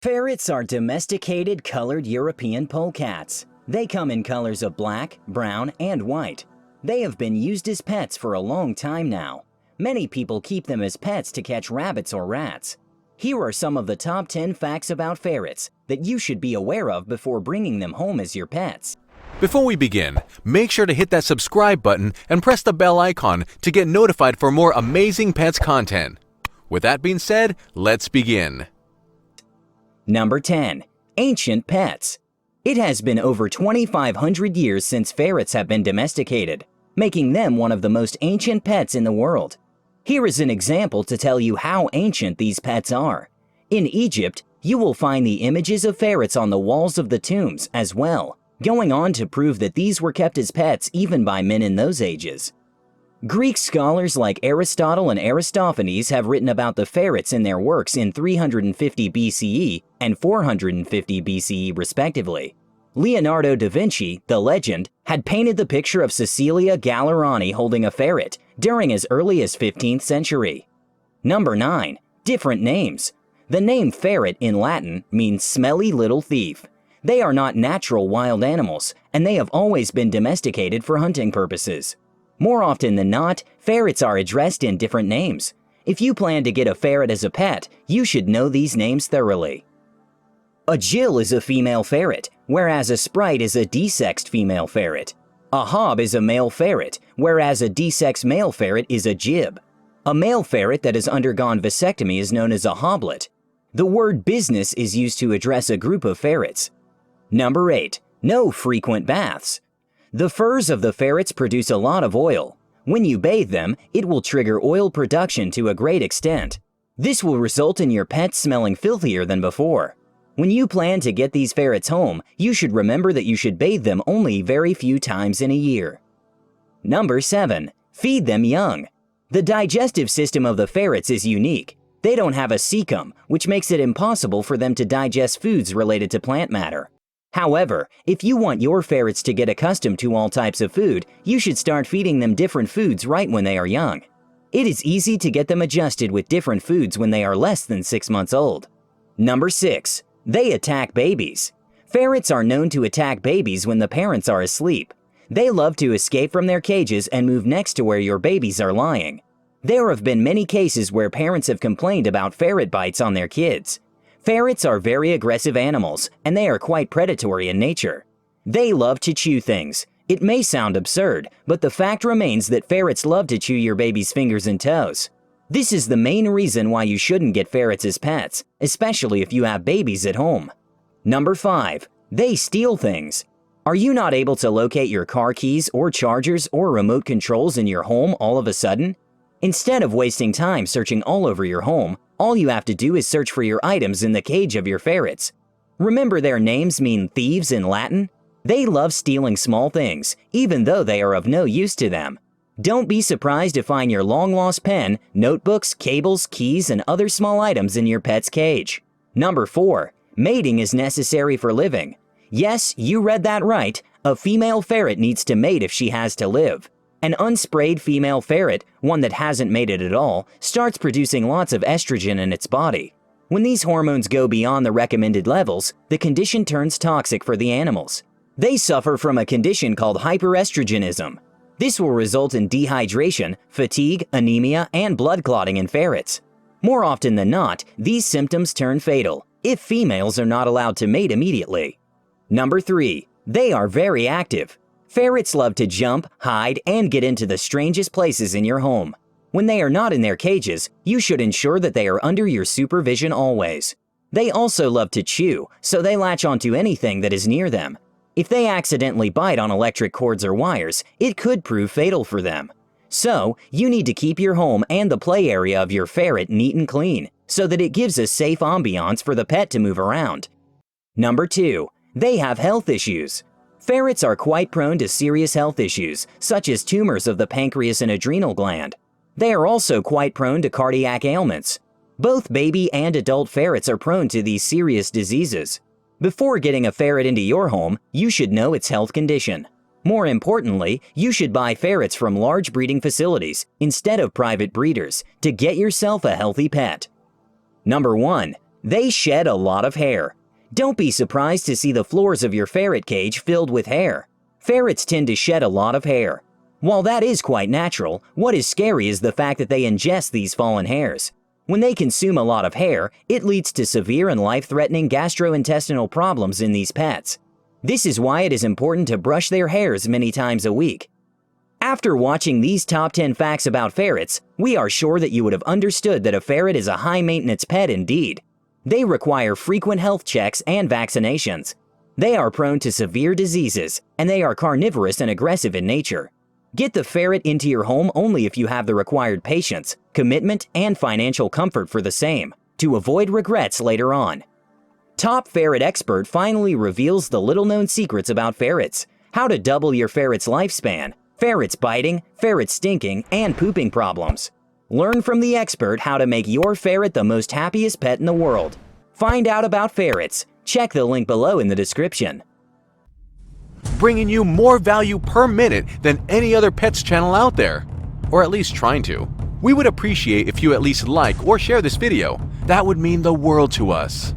Ferrets are domesticated colored European polecats. They come in colors of black, brown, and white. They have been used as pets for a long time now. Many people keep them as pets to catch rabbits or rats. Here are some of the top 10 facts about ferrets that you should be aware of before bringing them home as your pets. Before we begin, make sure to hit that subscribe button and press the bell icon to get notified for more amazing pets content. With that being said, let's begin. Number 10. Ancient pets. It has been over 2,500 years since ferrets have been domesticated, making them one of the most ancient pets in the world. Here is an example to tell you how ancient these pets are. In Egypt, you will find the images of ferrets on the walls of the tombs as well, going on to prove that these were kept as pets even by men in those ages. Greek scholars like Aristotle and Aristophanes have written about the ferrets in their works in 350 BCE and 450 BCE respectively. Leonardo da Vinci, the legend, had painted the picture of Cecilia Gallerani holding a ferret during as early as 15th century. Number 9. Different names. The name ferret in Latin means smelly little thief. They are not natural wild animals, and they have always been domesticated for hunting purposes. More often than not, ferrets are addressed in different names. If you plan to get a ferret as a pet, you should know these names thoroughly. A Jill is a female ferret, whereas a Sprite is a desexed female ferret. A Hob is a male ferret, whereas a desexed male ferret is a Jib. A male ferret that has undergone vasectomy is known as a Hoblet. The word business is used to address a group of ferrets. Number 8. No frequent baths. The furs of the ferrets produce a lot of oil. When you bathe them, it will trigger oil production to a great extent. This will result in your pet smelling filthier than before. When you plan to get these ferrets home, you should remember that you should bathe them only very few times in a year. Number 7. Feed them young. The digestive system of the ferrets is unique. They don't have a cecum, which makes it impossible for them to digest foods related to plant matter. However, if you want your ferrets to get accustomed to all types of food, you should start feeding them different foods right when they are young. It is easy to get them adjusted with different foods when they are less than 6 months old. Number 6. They attack babies. Ferrets are known to attack babies when the parents are asleep. They love to escape from their cages and move next to where your babies are lying. There have been many cases where parents have complained about ferret bites on their kids. Ferrets are very aggressive animals, and they are quite predatory in nature. They love to chew things. It may sound absurd, but the fact remains that ferrets love to chew your baby's fingers and toes. This is the main reason why you shouldn't get ferrets as pets, especially if you have babies at home. Number 5. They steal things. Are you not able to locate your car keys or chargers or remote controls in your home all of a sudden? Instead of wasting time searching all over your home, all you have to do is search for your items in the cage of your ferrets. Remember their names mean thieves in Latin? They love stealing small things, even though they are of no use to them. Don't be surprised to find your long-lost pen, notebooks, cables, keys, and other small items in your pet's cage. Number 4. Mating is necessary for living. Yes, you read that right. A female ferret needs to mate if she has to live. An unsprayed female ferret, one that hasn't mated at all, starts producing lots of estrogen in its body. When these hormones go beyond the recommended levels, the condition turns toxic for the animals. They suffer from a condition called hyperestrogenism. This will result in dehydration, fatigue, anemia, and blood clotting in ferrets. More often than not, these symptoms turn fatal if females are not allowed to mate immediately. Number 3. They are very active. Ferrets love to jump, hide, and get into the strangest places in your home. When they are not in their cages, you should ensure that they are under your supervision always. They also love to chew, so they latch onto anything that is near them. If they accidentally bite on electric cords or wires, it could prove fatal for them. So, you need to keep your home and the play area of your ferret neat and clean, so that it gives a safe ambiance for the pet to move around. Number 2. They have health issues. Ferrets are quite prone to serious health issues, such as tumors of the pancreas and adrenal gland. They are also quite prone to cardiac ailments. Both baby and adult ferrets are prone to these serious diseases. Before getting a ferret into your home, you should know its health condition. More importantly, you should buy ferrets from large breeding facilities instead of private breeders to get yourself a healthy pet. Number 1. They shed a lot of hair. Don't be surprised to see the floors of your ferret cage filled with hair. Ferrets tend to shed a lot of hair. While that is quite natural, what is scary is the fact that they ingest these fallen hairs. When they consume a lot of hair, it leads to severe and life-threatening gastrointestinal problems in these pets. This is why it is important to brush their hairs many times a week. After watching these top 10 facts about ferrets, we are sure that you would have understood that a ferret is a high-maintenance pet indeed. They require frequent health checks and vaccinations. They are prone to severe diseases, and they are carnivorous and aggressive in nature. Get the ferret into your home only if you have the required patience, commitment, and financial comfort for the same, to avoid regrets later on. Top ferret expert finally reveals the little-known secrets about ferrets, how to double your ferret's lifespan, ferrets biting, ferrets stinking, and pooping problems. Learn from the expert how to make your ferret the most happiest pet in the world. Find out about ferrets. Check the link below in the description. Bringing you more value per minute than any other pets channel out there. Or at least trying to. We would appreciate if you at least like or share this video. That would mean the world to us.